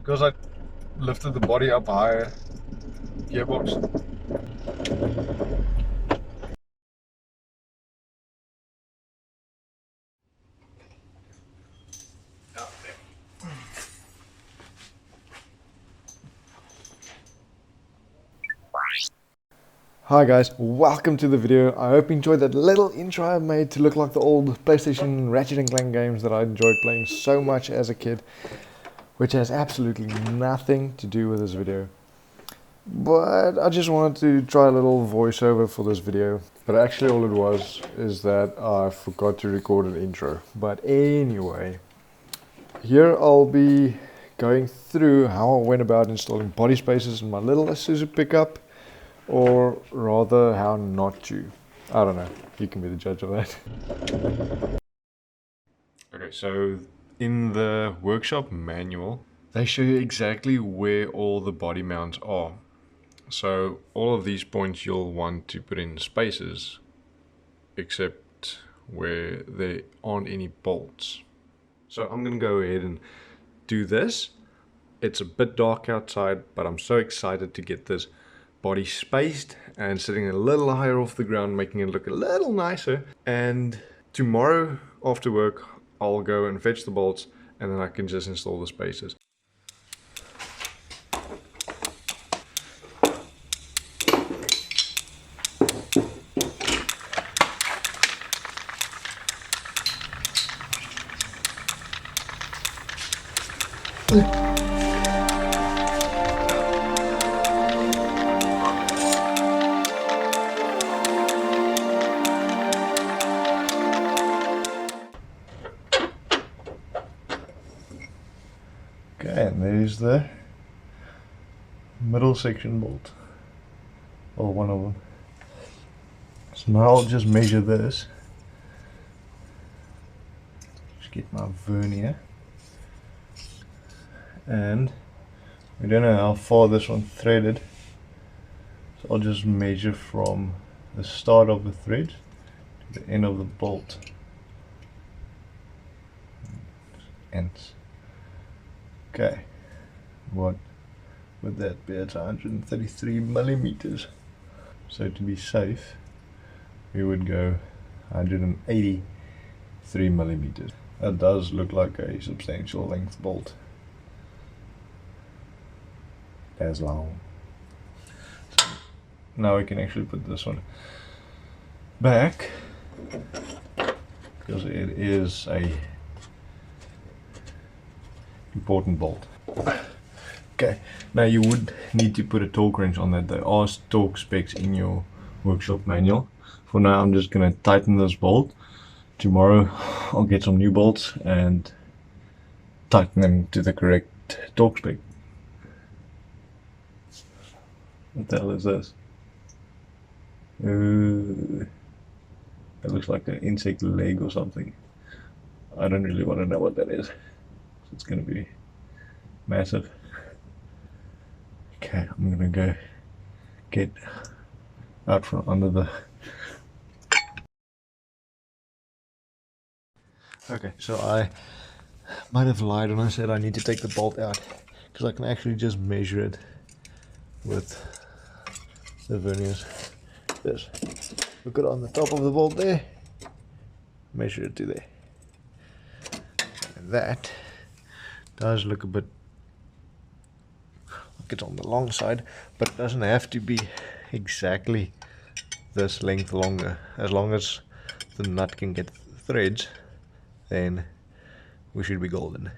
because I lifted the body up higher, gearbox. Hi guys, welcome to the video. I hope you enjoyed that little intro I made to look like the old PlayStation Ratchet and Clank games that I enjoyed playing so much as a kid, which has absolutely nothing to do with this video. But I just wanted to try a little voiceover for this video. But actually all it was is that I forgot to record an intro. But anyway, here I'll be going through how I went about installing body spacers in my little Isuzu pickup. Or rather, how not to. I don't know. You can be the judge of that. Okay, so in the workshop manual, they show you exactly where all the body mounts are. So all of these points you'll want to put in spaces, except where there aren't any bolts. So I'm going to go ahead and do this. It's a bit dark outside, but I'm so excited to get this body spaced and sitting a little higher off the ground, making it look a little nicer. And tomorrow after work I'll go and fetch the bolts, and then I can just install the spacers. Okay, and there's the middle section bolt, or one of them. So now I'll just measure this. Just get my vernier, and we don't know how far this one threaded, so I'll just measure from the start of the thread to the end of the bolt. Ends. Okay, what would that be? It's 133 millimeters. So to be safe, we would go 183 millimeters. That does look like a substantial length bolt. As long. So now we can actually put this one back, because it is a important bolt. Okay, now you would need to put a torque wrench on that. There are torque specs in your workshop manual. For now I'm just going to tighten this bolt. Tomorrow I'll get some new bolts and tighten them to the correct torque spec. What the hell is this? It looks like an insect leg or something. I don't really want to know what that is. It's going to be massive. Okay, I'm going to go get out from under the... Okay, so I might have lied when I said I need to take the bolt out, because I can actually just measure it with the verniers. This. Look it on the top of the bolt there, measure it to there. And that does look a bit like it's on the long side, but it doesn't have to be exactly this length longer. As long as the nut can get threads, then we should be golden.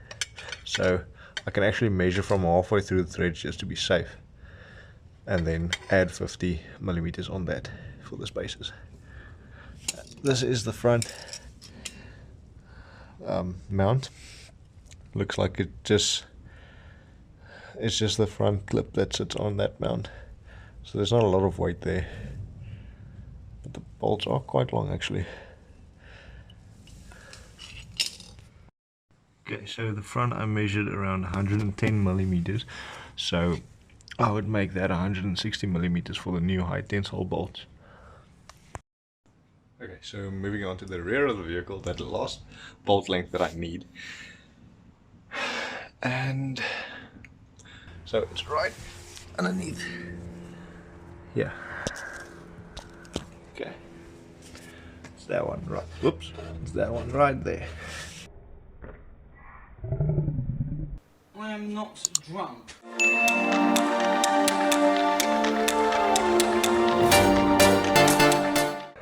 So I can actually measure from halfway through the threads just to be safe, and then add 50 millimeters on that for the spacers. This is the front mount. Looks like it's just the front clip that sits on that mount, so there's not a lot of weight there, but the bolts are quite long actually. Okay, so the front I measured around 110 millimeters, so I would make that 160 millimeters for the new high tensile bolts. Okay, so moving on to the rear of the vehicle, that last bolt length that I need. And So it's right underneath here. Okay. It's that one right. Whoops. It's that one right there. I am not drunk.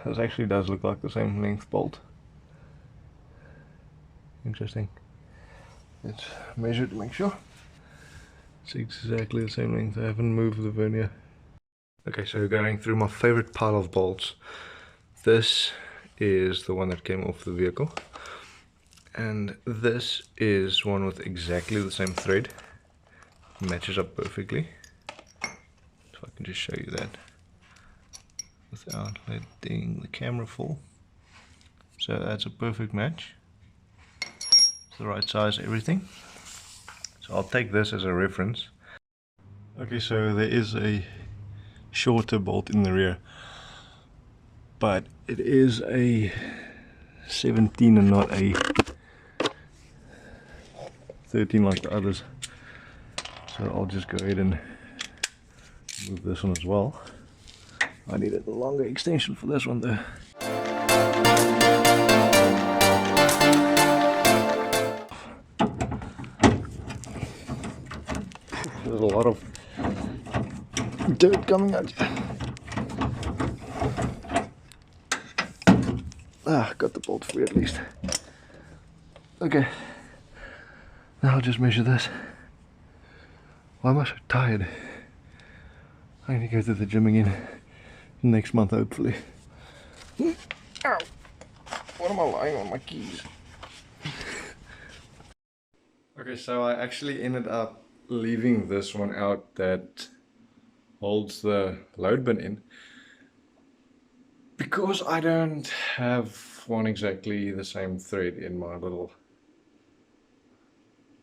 This actually does look like the same length bolt. Interesting. Let's measure to make sure. It's exactly the same length. I haven't moved the vernier. Okay, so going through my favorite pile of bolts. This is the one that came off the vehicle. And this is one with exactly the same thread. Matches up perfectly. So I can just show you that without letting the camera fall. So that's a perfect match. It's the right size, everything. So I'll take this as a reference. Okay, so there is a shorter bolt in the rear, but it is a 17 and not a 13 like the others. So I'll just go ahead and move this one as well. I needed a longer extension for this one though. There's a lot of dirt coming out. Ah, got the bolt free at least. Okay, now I'll just measure this. Why am I so tired? I need to go to the gym again next month hopefully. Ow! What am I lying on my keys? Okay, so I actually ended up leaving this one out that holds the load bin in because I don't have one exactly the same thread in my little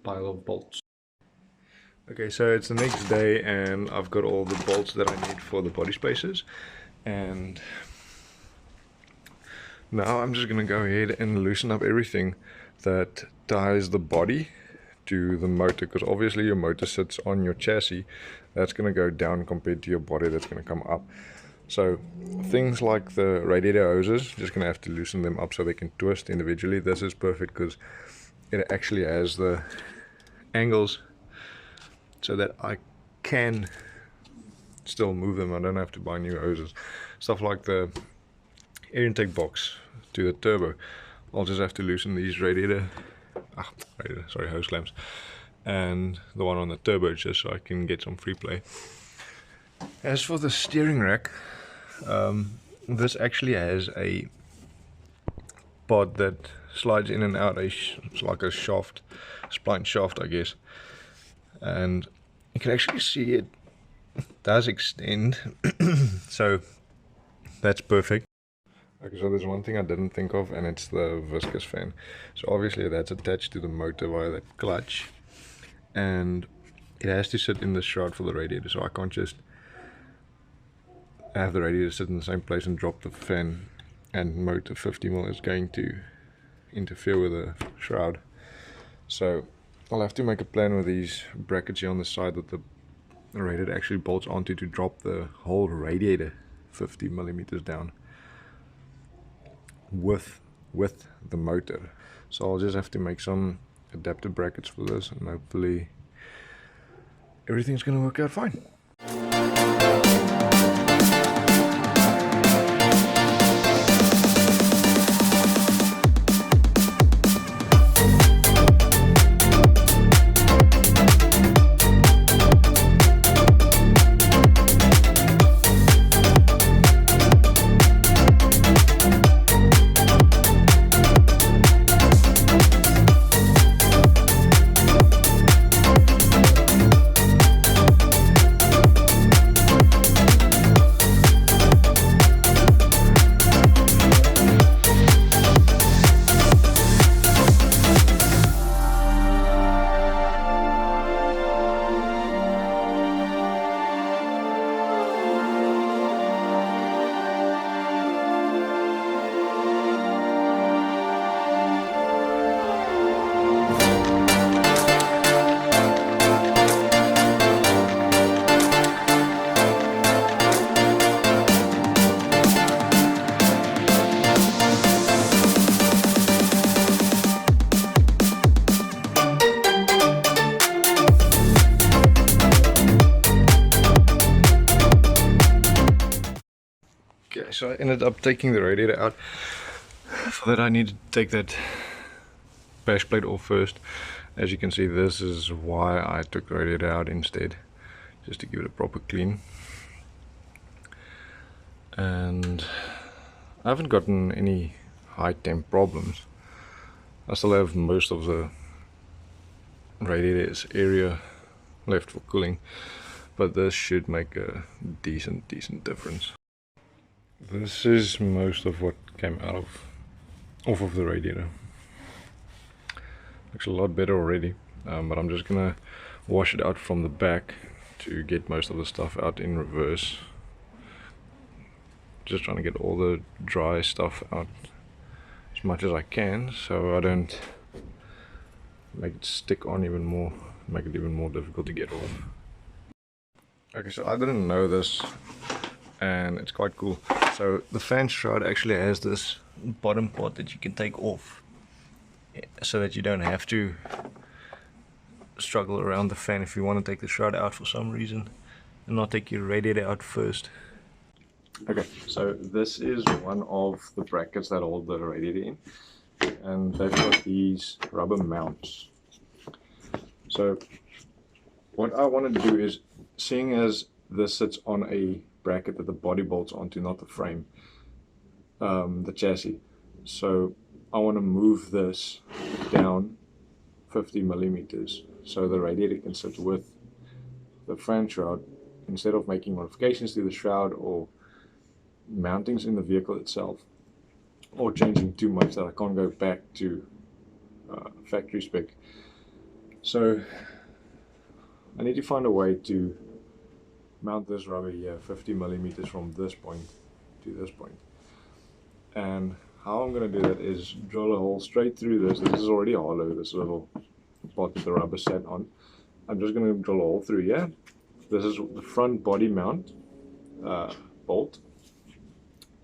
pile of bolts. Okay, so it's the next day and I've got all the bolts that I need for the body spacers, and now I'm just gonna go ahead and loosen up everything that ties the body to the motor, because obviously your motor sits on your chassis. That's going to go down compared to your body that's going to come up. So things like the radiator hoses, just going to have to loosen them up so they can twist individually. This is perfect because it actually has the angles so that I can still move them. I don't have to buy new hoses. Stuff like the air intake box to the turbo, I'll just have to loosen these hose clamps and the one on the turbo just so I can get some free play. As for the steering rack, this actually has a pod that slides in and out. It's like a shaft, spline shaft I guess, and you can actually see it does extend. So that's perfect. Okay, so there's one thing I didn't think of, and it's the viscous fan. So obviously that's attached to the motor via the clutch, and it has to sit in the shroud for the radiator, so I can't just have the radiator sit in the same place and drop the fan, and motor 50mm is going to interfere with the shroud. So I'll have to make a plan with these brackets here on the side that the radiator actually bolts onto to drop the whole radiator 50mm down with the motor. So I'll just have to make some adaptive brackets for this, and hopefully everything's going to work out fine. so I ended up taking the radiator out. For that I need to take that bash plate off first. As you can see, this is why I took the radiator out instead, just to give it a proper clean. And I haven't gotten any high temp problems. I still have most of the radiator's area left for cooling, but this should make a decent difference. This is most of what came off of the radiator. Looks a lot better already, but I'm just gonna wash it out from the back to get most of the stuff out in reverse. Just trying to get all the dry stuff out as much as I can, so I don't make it stick on even more, make it even more difficult to get off. Okay, so I didn't know this, and it's quite cool. So the fan shroud actually has this bottom part that you can take off, so that you don't have to struggle around the fan if you want to take the shroud out for some reason and not take your radiator out first. Okay, so this is one of the brackets that hold the radiator in, and they've got these rubber mounts. So what I want to do is, seeing as this sits on a bracket that the body bolts onto, not the frame, the chassis, so I want to move this down 50 millimeters so the radiator can sit with the fan shroud, instead of making modifications to the shroud or mountings in the vehicle itself, or changing too much that I can't go back to factory spec. So I need to find a way to mount this rubber here 50 millimeters from this point to this point. And how I'm going to do that is drill a hole straight through this. This is already hollow, this little part that the rubber sat on. I'm just going to drill a hole through here. This is the front body mount bolt.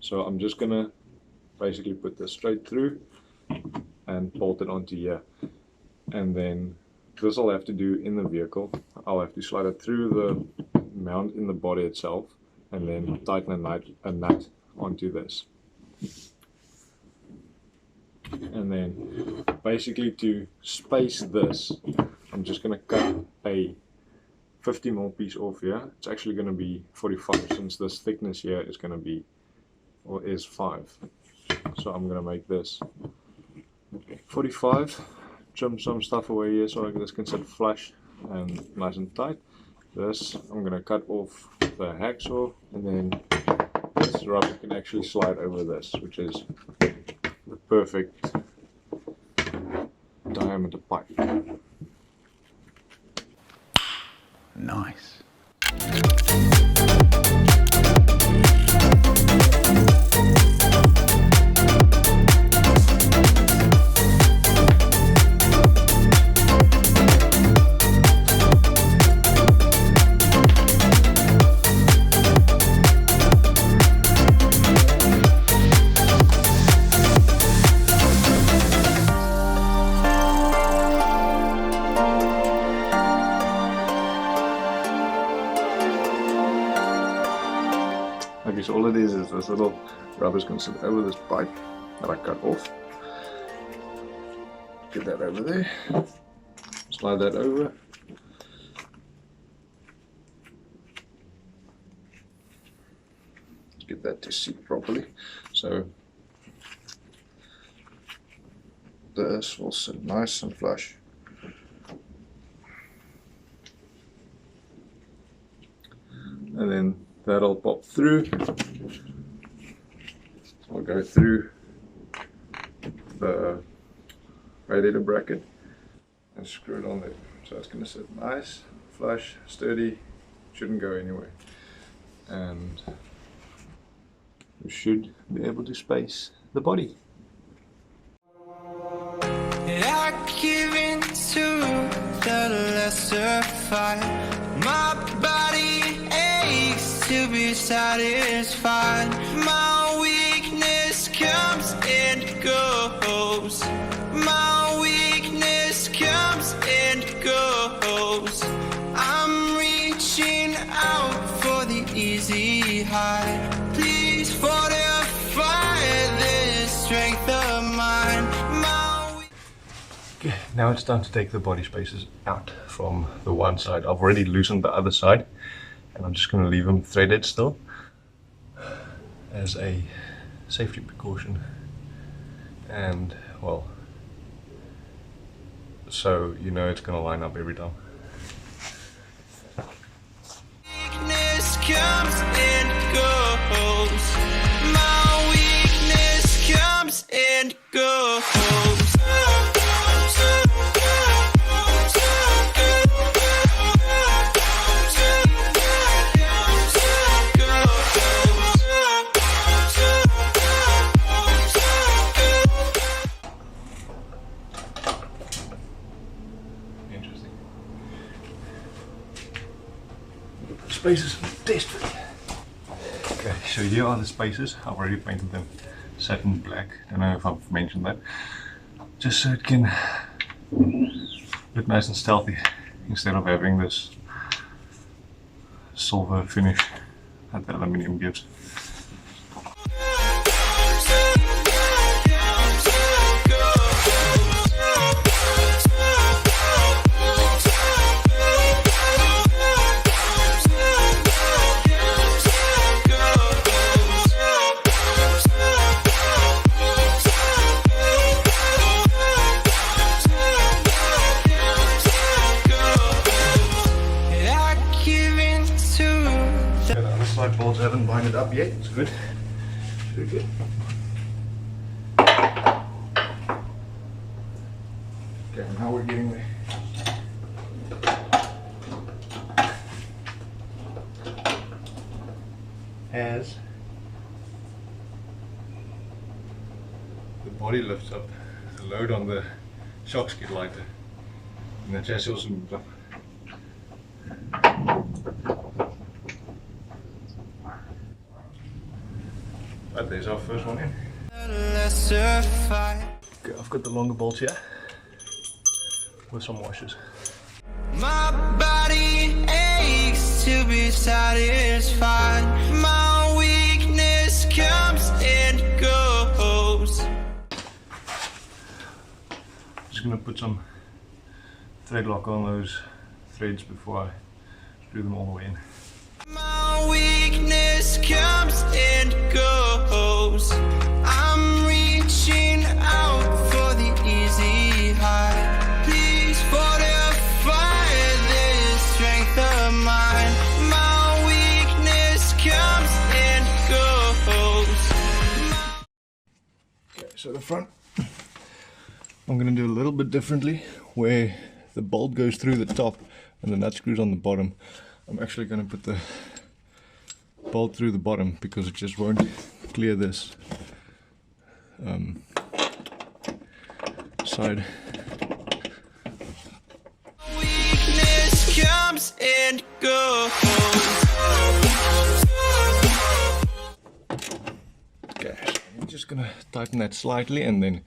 So I'm just going to basically put this straight through and bolt it onto here. And then this I'll have to do in the vehicle. I'll have to slide it through the mount in the body itself and then tighten a nut onto this. And then basically to space this, I'm just going to cut a 50mm piece off here. It's actually going to be 45, since this thickness here is going to be, or is 5. So I'm going to make this 45, trim some stuff away here so this can sit flush and nice and tight. This I'm going to cut off the hacksaw, and then this rubber can actually slide over this, which is the perfect diameter pipe. Nice. Okay, so all it is this little rubber's going to sit over this pipe that I cut off. Get that over there. Slide that over. Get that to seat properly. So this will sit nice and flush. And then that'll pop through. I'll go through the radiator bracket and screw it on there. So it's going to sit nice, flush, sturdy, shouldn't go anywhere. And you should be able to space the body. I give in to the lesser fight. My body aches to be satisfied. My weakness comes and goes. My weakness comes and goes. I'm reaching out for the easy high. Please, for the Now it's time to take the body spaces out from the one side. I've already loosened the other side, and I'm just going to leave them threaded still as a safety precaution. And well, so you know it's going to line up every time. Weakness comes and goes. My weakness comes and goes. Interesting. Spaces desperate. Okay, so here are the spaces. I've already painted them satin black. Don't know if I've mentioned that. Just so it can look nice and stealthy instead of having this silver finish that the aluminium gives. Side bolts haven't binded up yet, it's good. Should be good. Okay, now we're getting there. As the body lifts up, the load on the shocks get lighter, and the chassis also moves up. But there's our first one in. Okay, I've got the longer bolts here with some washers. My body aches to be satisfied. My weakness comes and goes. Just gonna put some thread lock on those threads before I screw them all the way in. My weakness comes and goes. I'm reaching out for the easy high. Please fortify this strength of mine. My weakness comes and goes. Okay, so the front, I'm gonna do a little bit differently, where the bolt goes through the top and the nut screws on the bottom. I'm actually going to put the bolt through the bottom because it just won't clear this side. Weakness comes and goes. Okay, so I'm just going to tighten that slightly and then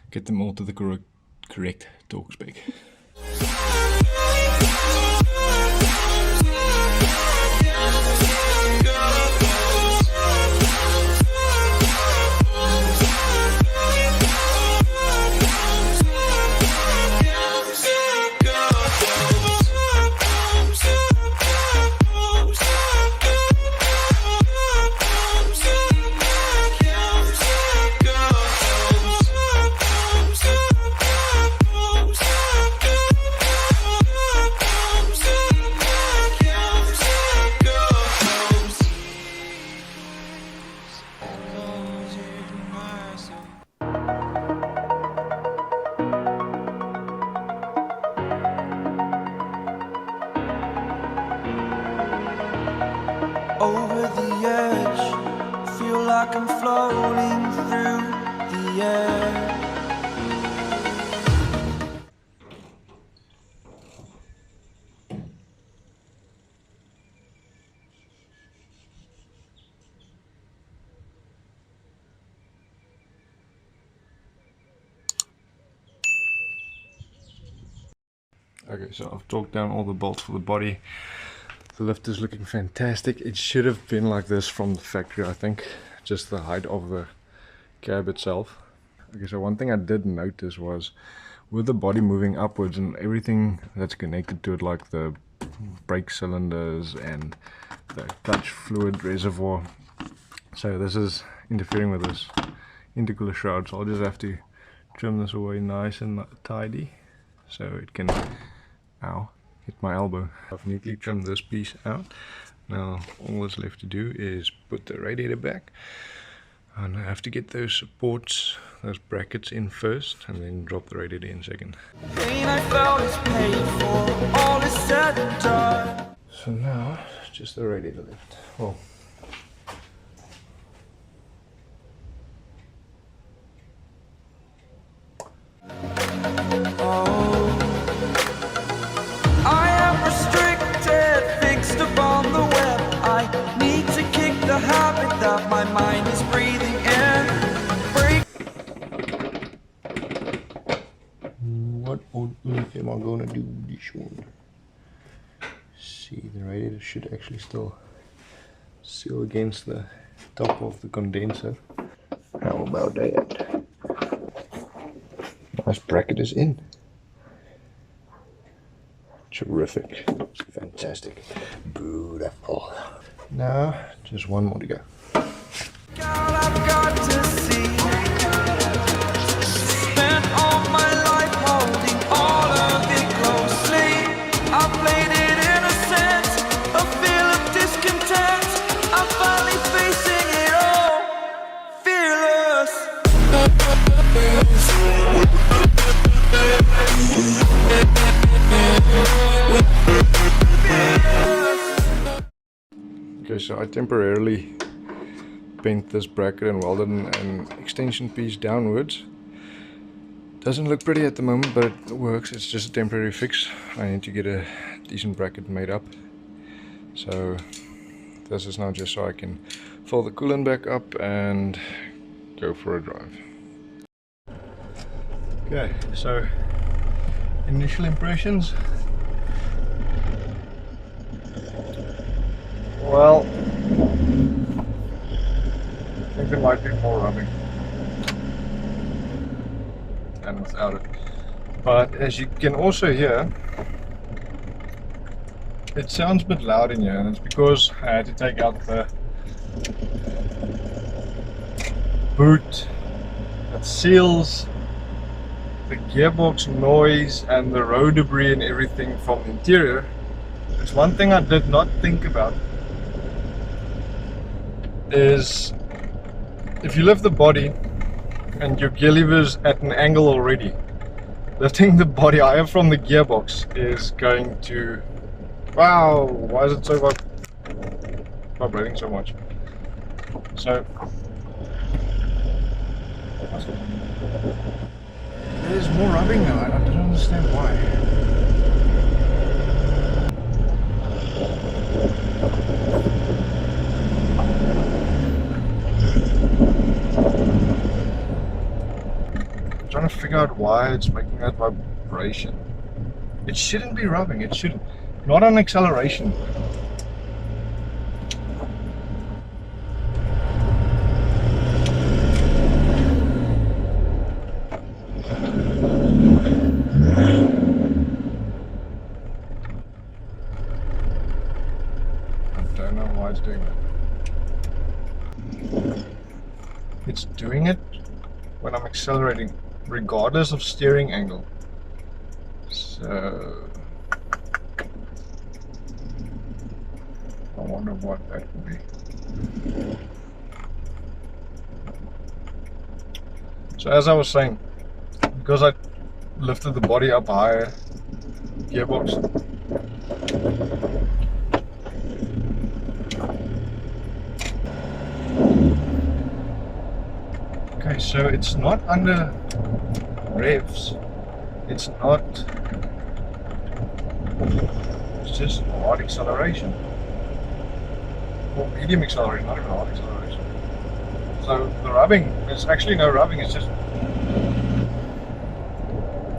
get them all to the correct torque spec. Over the edge, feel like I'm floating through the air. Okay, so I've torqued down all the bolts for the body. The lift is looking fantastic. It should have been like this from the factory, I think. Just the height of the cab itself. Okay, so one thing I did notice was with the body moving upwards and everything that's connected to it, like the brake cylinders and the clutch fluid reservoir. So this is interfering with this intercooler shroud, so I'll just have to trim this away nice and tidy so it can, ow, hit my elbow. I've neatly trimmed this piece out. Now all that's left to do is put the radiator back, and I have to get those supports, those brackets in first, and then drop the radiator in second. Pain I felt is paid for, all is said and done. So now just the radiator left. Well, I am restricted, fixed upon the web. I need to kick the habit that my mind is breathing in. what on earth am I gonna do with this one? See, the radiator should actually still seal against the top of the condenser. How about that? Nice bracket is in. Terrific. Fantastic. Beautiful. Now, just one more to go. God, I've got to see. Spent all my life holding all of it closely. I played it innocent, a feel of discontent. I'm finally facing it all, fearless. Okay, so I temporarily bent this bracket and welded an extension piece downwards. Doesn't look pretty at the moment, but it works. It's just a temporary fix. I need to get a decent bracket made up. So this is now just so I can fill the coolant back up and go for a drive. Okay, so initial impressions. Well, I think there might be more rubbing and without it. But as you can also hear, it sounds a bit loud in here, and it's because I had to take out the boot that seals the gearbox noise and the road debris and everything from the interior. There's one thing I did not think about, is if you lift the body and your gear lever's at an angle already, lifting the body higher from the gearbox is going to, wow, why is it so vibrating so much? So there's more rubbing now. I don't understand why. Trying to figure out why it's making that vibration. It shouldn't be rubbing, it shouldn't. Not on acceleration. I don't know why it's doing that. It's doing it when I'm accelerating, regardless of steering angle. So I wonder what that could be. So as I was saying, because I lifted the body up higher, gearbox, okay, so it's not under revs, it's not, it's just hard acceleration, or medium acceleration, not even hard acceleration. So the rubbing, there's actually no rubbing, it's just, I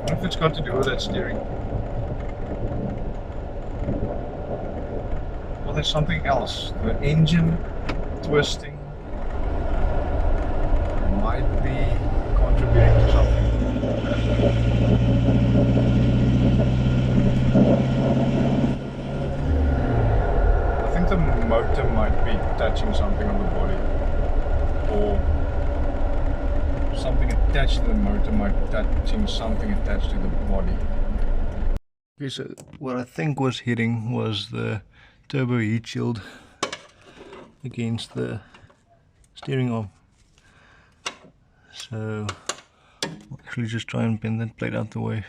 don't know if it's got to do with that steering, or there's something else, the engine twisting might be contributing to something. the motor might be touching something on the body, or something attached to the motor might be touching something attached to the body. Okay, so what I think was hitting was the turbo heat shield against the steering arm. So I'll actually just try and bend that plate out the way.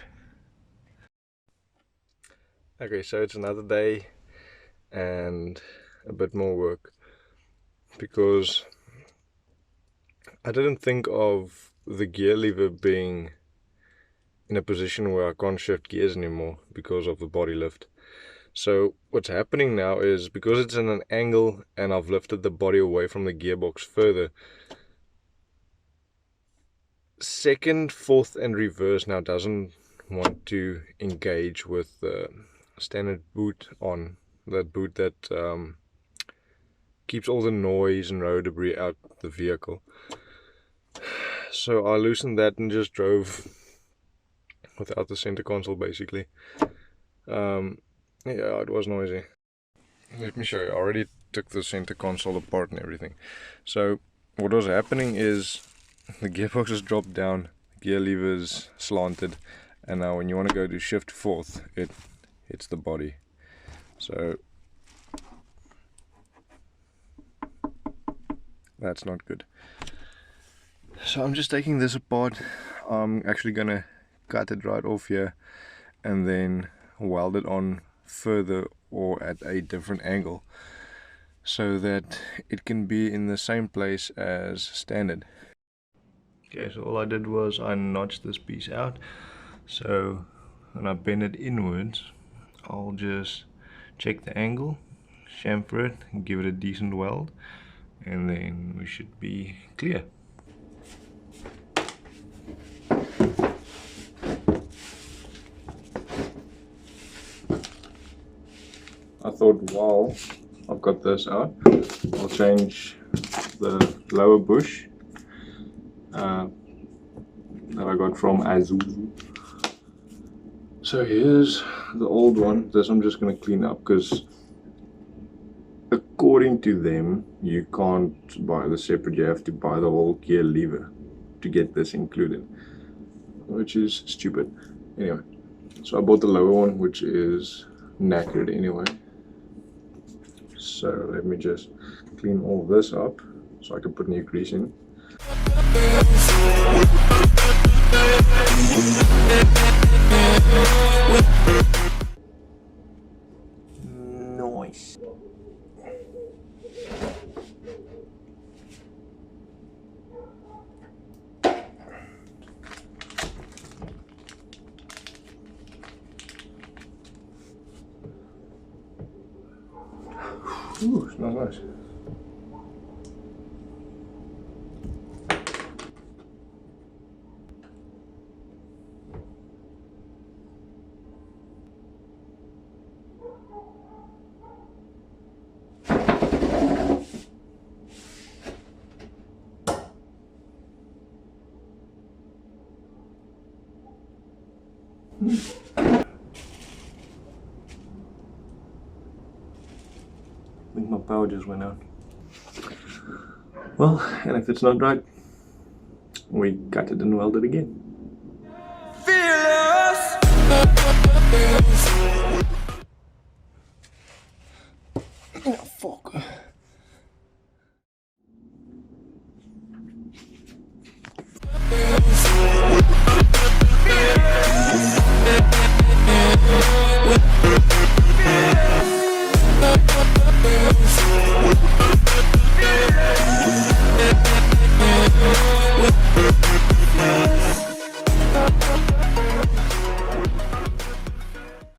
Okay, so it's another day and a bit more work, because I didn't think of the gear lever being in a position where I can't shift gears anymore because of the body lift. So what's happening now is, because it's in an angle and I've lifted the body away from the gearbox further, second, fourth and reverse now doesn't want to engage with the standard boot on, that boot that keeps all the noise and road debris out the vehicle. So I loosened that and just drove without the center console basically. Yeah, it was noisy. Let me show you. I already took the center console apart and everything. So what was happening is the gearbox is dropped down, gear levers slanted, and now when you want to go to shift fourth, it hits the body. So that's not good. So I'm just taking this apart. I'm actually gonna cut it right off here and then weld it on further or at a different angle so that it can be in the same place as standard. Okay, so all I did was I notched this piece out, so when I bend it inwards, I'll just check the angle, chamfer it, and give it a decent weld, and then we should be clear. I thought, while I've got this out, I'll change the lower bush that I got from Isuzu. So here's the old one. This I'm just going to clean up, because according to them you can't buy the separate, you have to buy the whole gear lever to get this included, which is stupid. Anyway, so I bought the lower one, which is knackered anyway. So let me just clean all this up so I can put new grease in. Nice. Ooh, smells nice. I think my power just went out. Well, and if it's not right, we cut it and weld it again. Fearless.